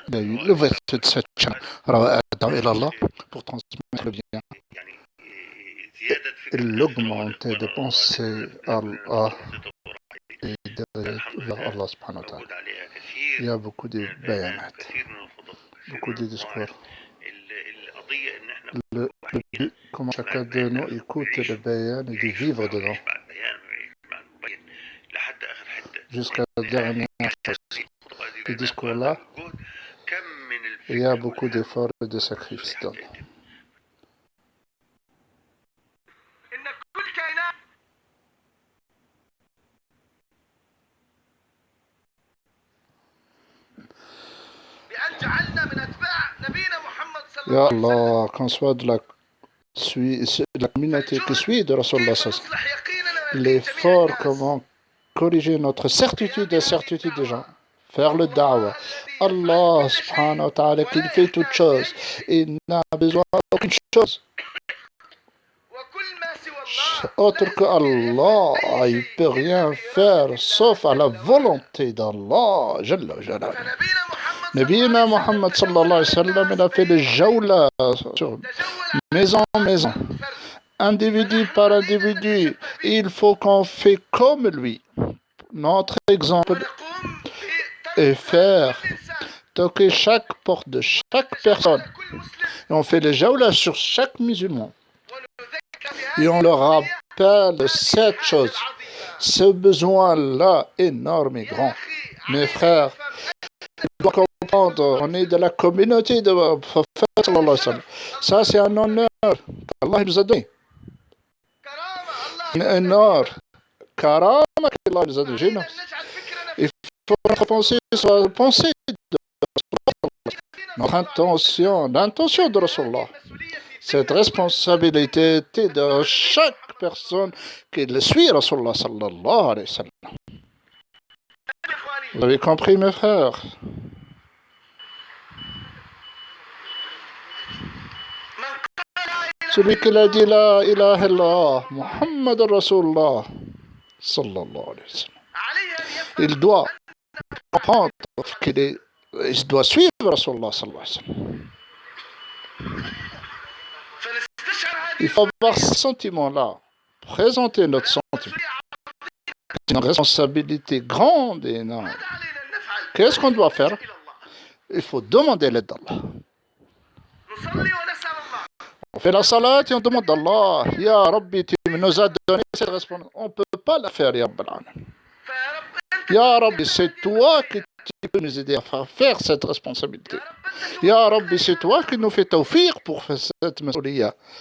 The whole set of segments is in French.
Il a eu le verset de cette Allah pour transmettre le bien. Il augmente de penser à Allah et vers Allah subhanahu wa ta'ala. Il y a beaucoup de bayanat, beaucoup de discours. Le but, comment chacun de nous écoute le bayan et de vivre dedans. Jusqu'à la dernière chose. Ce discours-là, il y a beaucoup d'efforts et de sacrifices dedans. Ya Allah, qu'on soit de la communauté qui suit de Rasulullah. L'effort, comment corriger notre certitude et certitude des gens. Faire le da'wah. Allah subhanahu wa ta'ala qu'il fait toutes choses. Il n'a besoin d'aucune chose. Autre que Allah, il ne peut rien faire sauf à la volonté d'Allah. Jalla Jalla. Nabina Muhammad sallallahu alayhi wa sallam, il a fait le jawla sur maison en maison, individu par individu. Il faut qu'on fait comme lui. Notre exemple est faire toquer chaque porte de chaque personne. Et on fait le jawla sur chaque musulman. Et on leur rappelle cette chose. Ce besoin-là énorme et grand. Mes frères, il doit comprendre, on est de la communauté de prophète sallallahu alayhi wa sallam. Ça, c'est un honneur qu'Allah nous a donné. Un honneur, karama qu'Allah nous a donné. Il faut que notre pensée soit la pensée de Rasulullah. Notre intention, l'intention de Rasulullah. Cette responsabilité de chaque personne qui le suit, Rasulullah sallallahu alayhi wa sallam. Vous avez compris, mes frères? Celui qui a dit la ilaha illallah, Muhammad Rasulullah, sallallahu alayhi wa sallam, il doit comprendre qu'il doit suivre Rasulullah, sallallahu alayhi wa sallam. Il faut avoir ce sentiment-là, présenter notre sentiment. C'est une responsabilité grande et énorme. Qu'est-ce qu'on doit faire? Il faut demander l'aide d'Allah. On fait la salat et on demande d'Allah, Ya Rabbi, tu nous as donné cette responsabilité. On ne peut pas la faire, Ya Rabbi. Ya Rabbi, c'est toi qui peux nous aider à faire cette responsabilité. Ya Rabbi, c'est toi qui nous fais tawfiq pour faire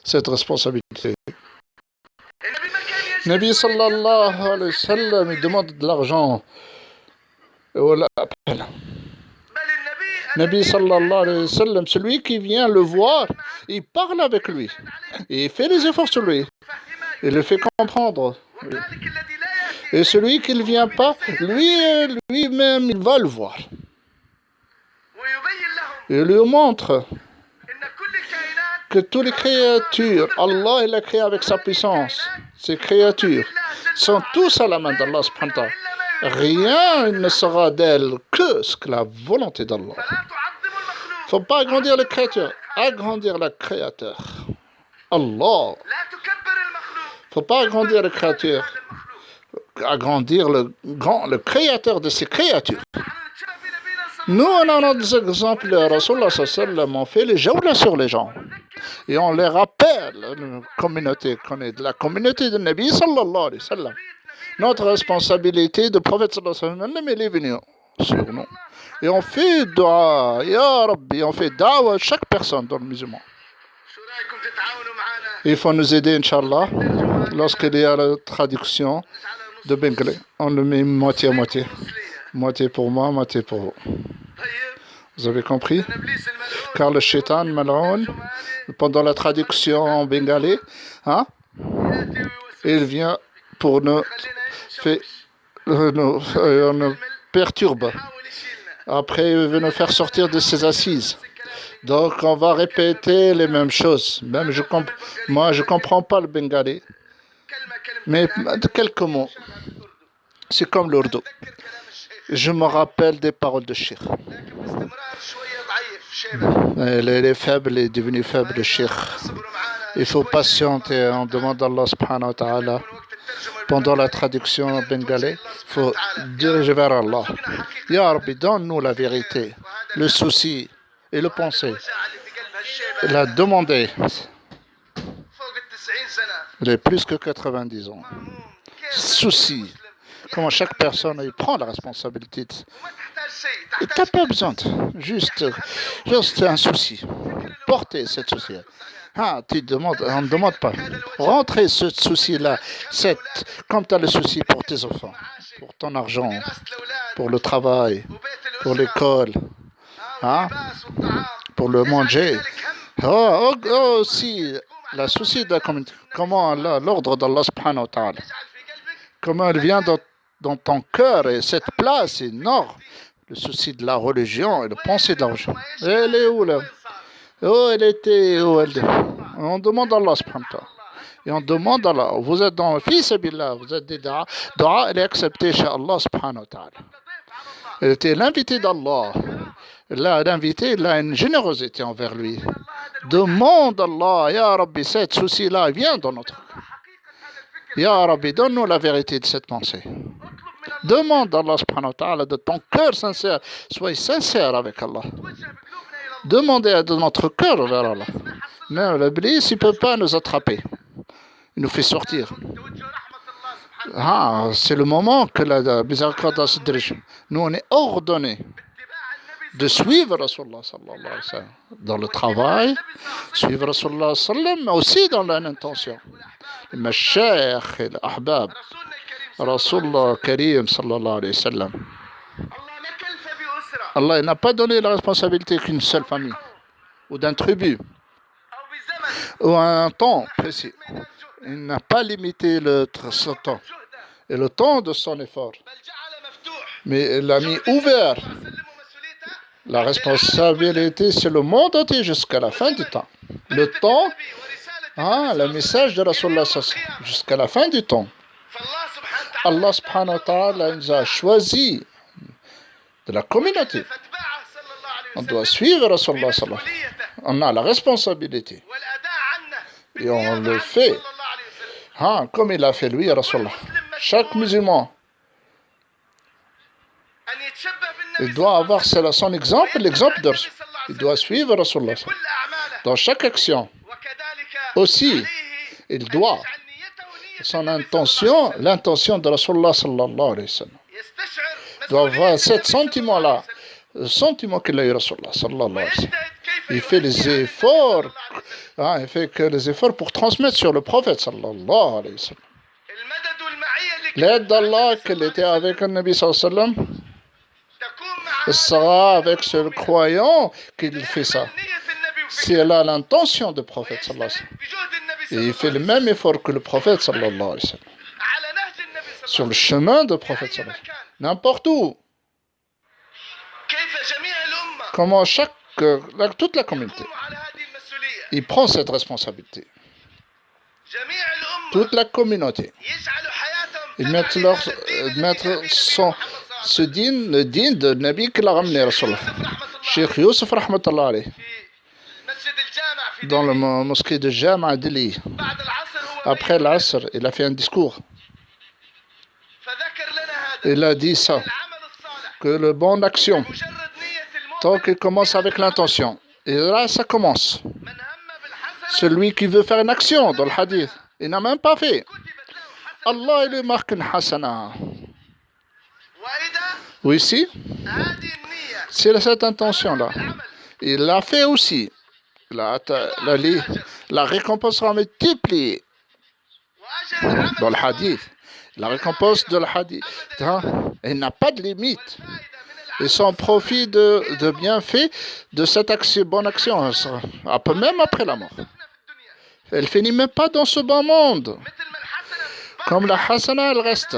cette responsabilité. Nabi sallallahu alayhi wa sallam, il demande de l'argent. Nabi sallallahu alayhi wa sallam, celui qui vient le voir, il parle avec lui. Il fait des efforts sur lui. Il le fait comprendre. Et celui qui ne vient pas, lui-même, il va le voir. Il lui montre que toutes les créatures, Allah il a créé avec sa puissance. Ces créatures sont tous à la main d'Allah subhanahu wa ta'ala. Rien ne sera d'elle que ce que la volonté d'Allah. Il ne faut pas agrandir les créatures, agrandir le créateur. Allah. Il ne faut pas agrandir les créatures, agrandir le créateur de ces créatures. Nous, on a des exemples, Rasulullah sallallahu alayhi wa sallam, on fait les jawla sur les gens. Et on les rappelle, la communauté, qu'on est de la communauté de Nabi sallallahu alayhi wa sallam. Notre responsabilité de prophète sallallahu alayhi wa sallam, elle est venue sur nous. Et on fait dua, Ya Rabbi, on fait da'wah à chaque personne dans le musulman. Il faut nous aider, Inch'Allah, lorsqu'il y a la traduction de Bengali. On le met moitié à moitié. Moitié pour moi, moitié pour vous. Vous avez compris? Car le shaitan, mal'oun, pendant la traduction en bengalais, il vient pour nous perturbe. Après, il veut nous faire sortir de ses assises. Donc, on va répéter les mêmes choses. Même moi, je ne comprends pas le bengalais. Mais de quelques mots. C'est comme l'ourdou. Je me rappelle des paroles de Cheikh. Elle est faible, elle est devenue faible, le Cheikh. Il faut patienter. On demande à Allah subhanahu wa ta'ala. Pendant la traduction bengalais, il faut diriger vers Allah. Ya Rabbi, donne-nous la vérité, le souci et le pensée. Il a demandé. Il est plus que 90 ans. Souci. Comment chaque personne il prend la responsabilité. Tu n'as pas besoin de juste un souci. Porter ce souci. Ah, on ne demande pas. Rentrer ce souci-là, comme tu as le souci pour tes enfants, pour ton argent, pour le travail, pour l'école, hein, pour le manger. Aussi, le souci de la communauté. Comment l'ordre d'Allah subhanahu wa ta'ala. Comment elle vient dans ton cœur et cette place est énorme. Le souci de la religion et le pensée de la religion. Elle est où là? Oh, elle était où elle? On demande à Allah subhanahu wa ta'ala. Et on demande à Allah. Vous êtes dans le fils billah, vous êtes des dua, elle est acceptée chez Allah subhanahu wa ta'ala. Elle était l'invité d'Allah. L'invité, il a une générosité envers lui. Demande à Allah, Ya Rabbi, cette souci-là vient dans notre cœur. Ya Rabbi, donne-nous la vérité de cette pensée. Demande à Allah subhanahu wa ta'ala de ton cœur sincère. Sois sincère avec Allah. Demandez de notre cœur vers Allah. Mais l'Iblis, il ne peut pas nous attraper. Il nous fait sortir. Ah, c'est le moment que la miséricorde se dirige. Nous, on est ordonnés de suivre Rasulullah sallallahu alayhi wa sallam dans le travail, suivre Rasulullah sallallahu alayhi wa sallam, mais aussi dans l'intention. Les mashayikh et les ahbab. Rasulullah Karim sallallahu alayhi wa sallam. Allah n'a pas donné la responsabilité qu'une seule famille ou d'un tribu ou un temps précis. Il n'a pas limité son temps et le temps de son effort. Mais il a mis ouvert. La responsabilité, c'est le monde entier jusqu'à la fin du temps. Le temps, le message de Rasulullah jusqu'à la fin du temps. Allah subhanahu wa ta'ala nous a choisi de la communauté. On doit suivre Rasulullah sallallahu alayhi wa sallam. On a la responsabilité. Et on le fait. Comme il a fait lui, Rasulullah. Chaque musulman, il doit avoir son exemple, l'exemple de Rasulullah. Il doit suivre Rasulullah. Dans chaque action. Aussi, il doit son intention, l'intention de Rasulullah sallallahu alayhi wa sallam. Il doit avoir ce sentiment-là, le sentiment qu'il a eu Rasulullah sallallahu alayhi wa sallam. Il fait les efforts, il fait que les efforts pour transmettre sur le prophète sallallahu alayhi wa sallam. L'aide d'Allah qu'elle était avec le Nabi sallallahu alayhi wa sallam, sera avec ce croyant qu'il fait ça. Si elle a l'intention du prophète sallallahu alayhi wa sallam. Et il fait le même effort que le prophète sallallahu alayhi wa sallam. Sur le chemin du prophète sallallahu alayhi wa sallam. N'importe où. Comment toute la communauté, il prend cette responsabilité. Toute la communauté. Ils mettent le din de Nabi qu'il a ramené, Rasulullah. Cheikh Youssef rahmatullah alayhi. Dans la mosquée de Jama' Delhi. Après l'Asr, il a fait un discours. Il a dit ça, que le bon action, tant qu'il commence avec l'intention, et là ça commence. Celui qui veut faire une action dans le hadith, il n'a même pas fait. Allah il lui marque une hasana. Oui, si. C'est cette intention-là. Il l'a fait aussi. La récompense sera multipliée dans le hadith. La récompense de le hadith, elle n'a pas de limite. Et son profit de bienfait de cette bonne action, même après la mort. Elle finit même pas dans ce bas monde. Comme la hasana, elle reste.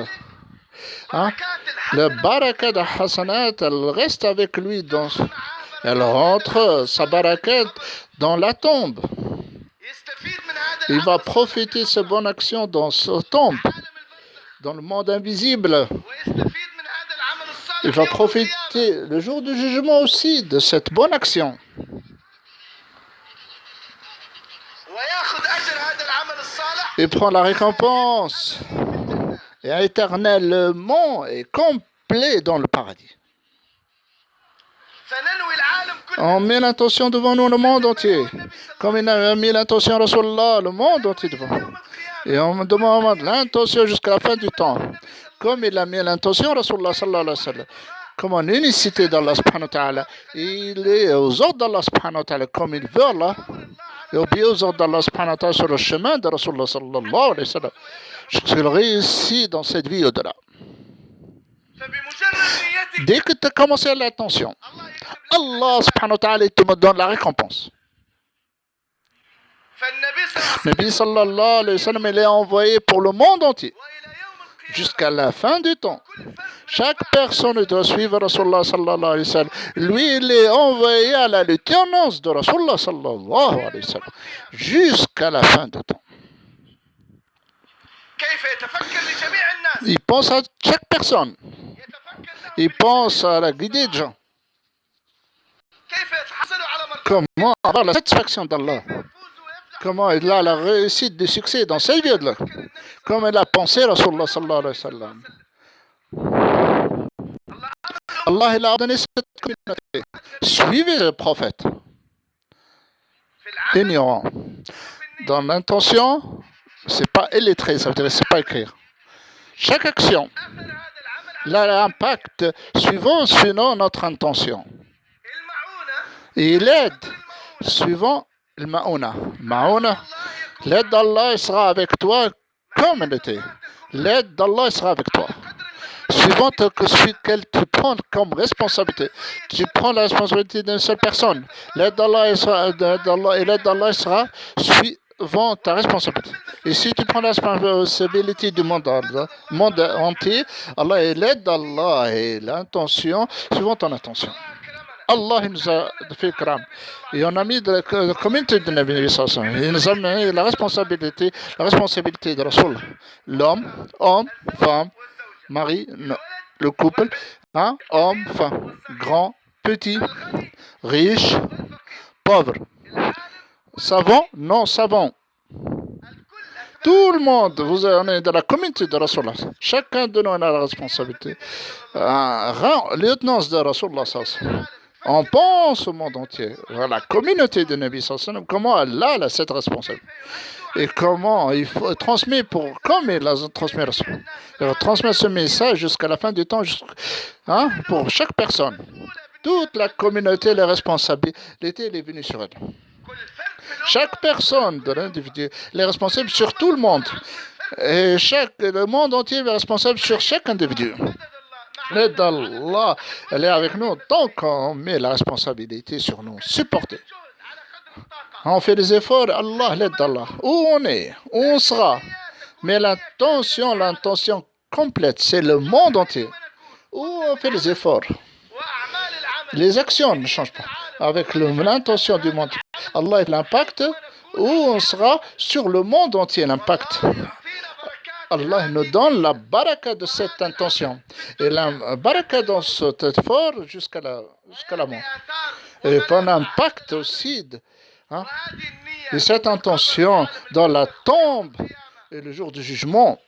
Le baraka de hasanat, elle reste avec lui. Elle rentre sa barakat dans la tombe. Il va profiter de cette bonne action dans sa tombe, dans le monde invisible. Il va profiter le jour du jugement aussi de cette bonne action. Il prend la récompense et éternellement et complet dans le paradis. On met l'intention devant nous, le monde entier. Comme il a mis l'intention à Rasulallah, le monde entier devant nous. Et on me demande l'intention jusqu'à la fin du temps. Comme il a mis l'intention à Rasulallah sallallahu alayhi wa sallam. Comme en unicité d'Allah subhanahu wa ta'ala. Il est aux ordres d'Allah subhanahu wa ta'ala comme il veut Allah. Et obéir aux ordres d'Allah subhanahu wa ta'ala sur le chemin de Rasulallah sallallahu alayhi wa sallam. Jusqu'il réussit dans cette vie au-delà. Dès que tu as commencé l'attention, Allah subhanahu wa ta'ala te donne la récompense. Nabi sallallahu alayhi wa sallam, il est envoyé pour le monde entier jusqu'à la fin du temps. Chaque personne doit suivre Rasulullah sallallahu alayhi wa sallam. Lui, il est envoyé à la lieutenance de Rasulullah sallallahu alayhi wa sallam jusqu'à la fin du temps. Il pense à chaque personne. Il pense à la guider des gens. Comment avoir la satisfaction d'Allah. Comment il a la réussite du succès dans cette vie-là. Comme il a pensé Rasulullah sallallahu alayhi wa sallam. Allah il a ordonné cette communauté. Suivez le prophète. Ignorant. Dans l'intention, c'est pas illettré, ça veut dire c'est pas écrire. Chaque action a l'impact suivant notre intention. Et il aide suivant le ma'una. Ma'una, l'aide d'Allah sera avec toi comme elle était. L'aide d'Allah sera avec toi. Suivant ce qu'elle te prend comme responsabilité. Tu prends la responsabilité d'une seule personne. L'aide d'Allah sera suivant ta responsabilité. Et si tu prends la responsabilité du monde entier, Allah et l'aide d'Allah et l'intention suivant ton intention. Allah il nous a fait kram. Et on a mis de la communauté de Nabi sallallahu alayhi wa sallam. Il nous a mis la responsabilité de Rasul. L'homme, homme, femme, mari, le couple, homme, femme, grand, petit, riche, pauvre, savant, non savant. Tout le monde, vous êtes de la communauté de Rasulullah. Chacun de nous a la responsabilité. Lieutenant de Rasulullah sallallahu alayhi wa sallam. On pense au monde entier, à la communauté de Nabi sallallahu alayhi wa sallam, comment Allah a cette responsabilité. Et comment il faut transmettre comme il a transmis Rasul. Il va transmettre ce message jusqu'à la fin du temps, pour chaque personne. Toute la communauté, les responsabilités, elle est venue sur elle. Chaque personne de l'individu, elle est responsable sur tout le monde. Et le monde entier est responsable sur chaque individu. L'aide d'Allah, elle est avec nous tant qu'on met la responsabilité sur nous. Supporter. On fait des efforts, Allah, l'aide d'Allah. Où on est, où on sera. Mais l'intention complète, c'est le monde entier. Où on fait les efforts. Les actions ne changent pas. Avec l'intention du monde. Allah, l'impact, où on sera sur le monde entier, l'impact. Allah nous donne la baraka de cette intention. Et la baraka dans cet effort jusqu'à la mort. Et par l'impact aussi de cette intention dans la tombe et le jour du jugement.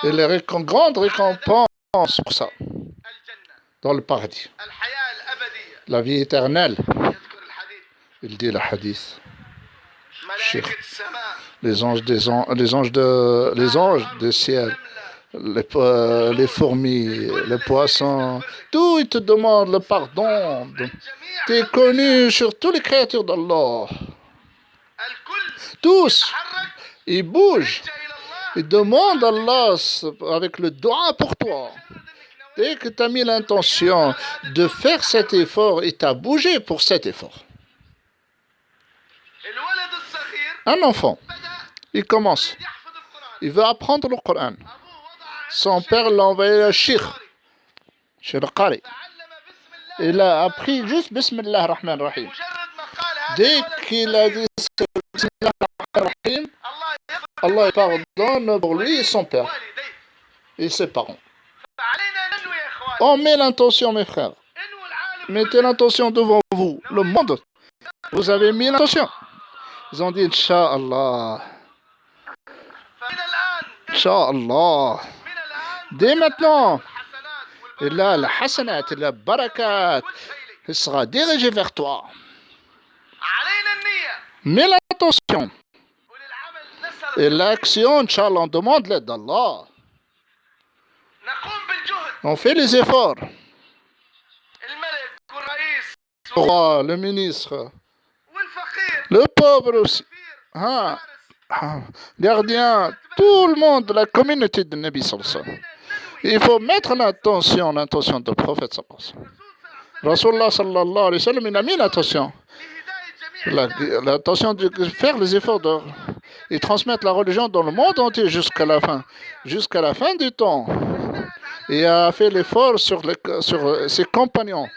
Et les grandes récompenses pour ça. Dans le paradis. La vie éternelle. Il dit le hadith. Les anges des ciel, les fourmis, les poissons, tout, ils te demandent le pardon. Tu es connu sur toutes les créatures d'Allah. Tous, ils bougent. Ils demandent à Allah avec le doigt pour toi. Dès que tu as mis l'intention de faire cet effort, il t'a bougé pour cet effort. Un enfant, il commence. Il veut apprendre le Coran. Son père l'a envoyé à Sheikh Qari. Il a appris juste Bismillah ar-Rahman ar-Rahim. Dès qu'il a dit Bismillah ar-Rahman ar-Rahim, Allah pardonne pour lui et son père et ses parents. On met l'intention, mes frères. Mettez l'intention devant vous. Le monde, vous avez mis l'intention. Ils ont dit, Inch'Allah. Inch'Allah. Dès maintenant. Et là, la hasanat, la barakat, il sera dirigé vers toi. Mets l'intention. Et l'action, Inch'Allah, on demande l'aide d'Allah. On fait les efforts. Le roi, le ministre, le pauvre aussi, gardien, tout le monde, la communauté de Nabi sallallahu alayhi wa sallam. Il faut mettre l'intention du prophète sallallahu alayhi wa sallam. Rasulullah sallallahu alayhi wa sallam, il a mis l'intention. L'intention de faire les efforts et transmettre la religion dans le monde entier jusqu'à la fin du temps. Et a fait l'effort sur ses compagnons.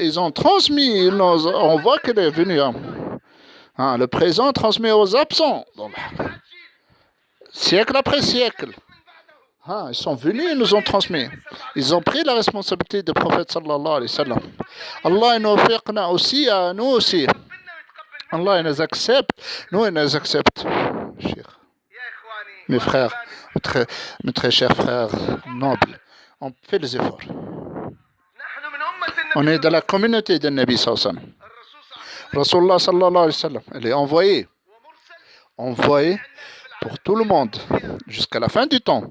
Ils ont transmis, on voit qu'il est venu. Le présent transmet aux absents. Donc, siècle après siècle. Ils sont venus et nous ont transmis. Ils ont pris la responsabilité du prophète sallallahu alayhi wa sallam. Allah nous fait aussi à nous aussi. Allah nous accepte. Nous, il nous accepte. Mes frères, mes très chers frères nobles, on fait les efforts. On est de la communauté de Nabi sallallahu alayhi wa sallam. Rasulullah sallallahu alayhi wa sallam, il est envoyé pour tout le monde jusqu'à la fin du temps.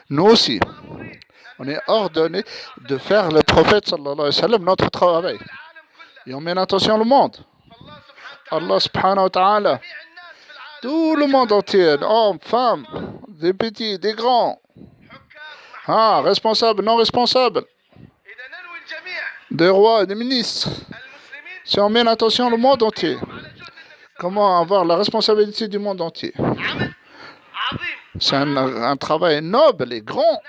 Nous aussi, on est ordonné de faire le prophète sallallahu alayhi wa sallam notre travail. Et on met l'intention le monde. Allah subhanahu wa ta'ala, tout le monde entier, hommes, femmes, des petits, des grands, responsables, non responsables, des rois, des ministres. Si on met l'intention le monde entier, comment avoir la responsabilité du monde entier? C'est un travail noble et grand.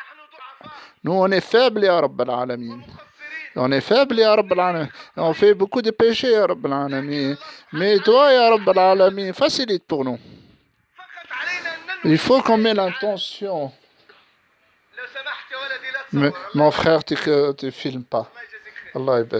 Nous, on est faibles, ya Rabbal Alamin. On est faibles, ya Rabbal Alamin. On fait beaucoup de péchés, ya Rabbal Alamin. Mais toi, ya Rabbal Alamin, facilite pour nous. Il faut qu'on mette l'intention. Mais, mon frère, tu ne filmes pas. Allah est